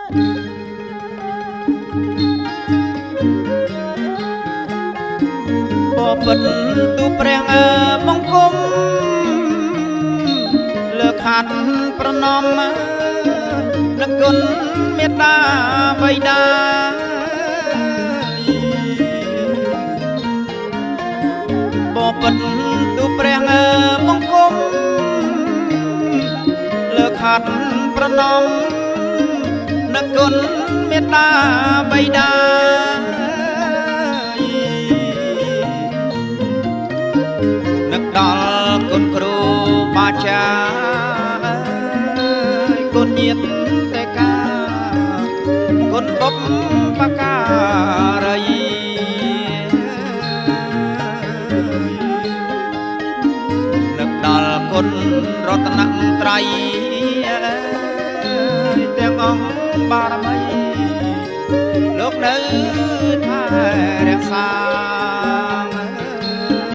บ่ពិតទូព្រះបង្គំលើកខាត់ប្រណំនឹកគុណមេត្តាបិតាบ่ពិតទូព្រះបង្គំលើកខាត់ប្រណំនឹកគុណមេត្តាបិតានឹកដល់គុណគ្រូបាចាគុណញាតិតែកាគុណបុព្វការីនឹកដល់គុណរតនត្រ័យទាំងអង្គបារមីលោកនៅថែរក្សា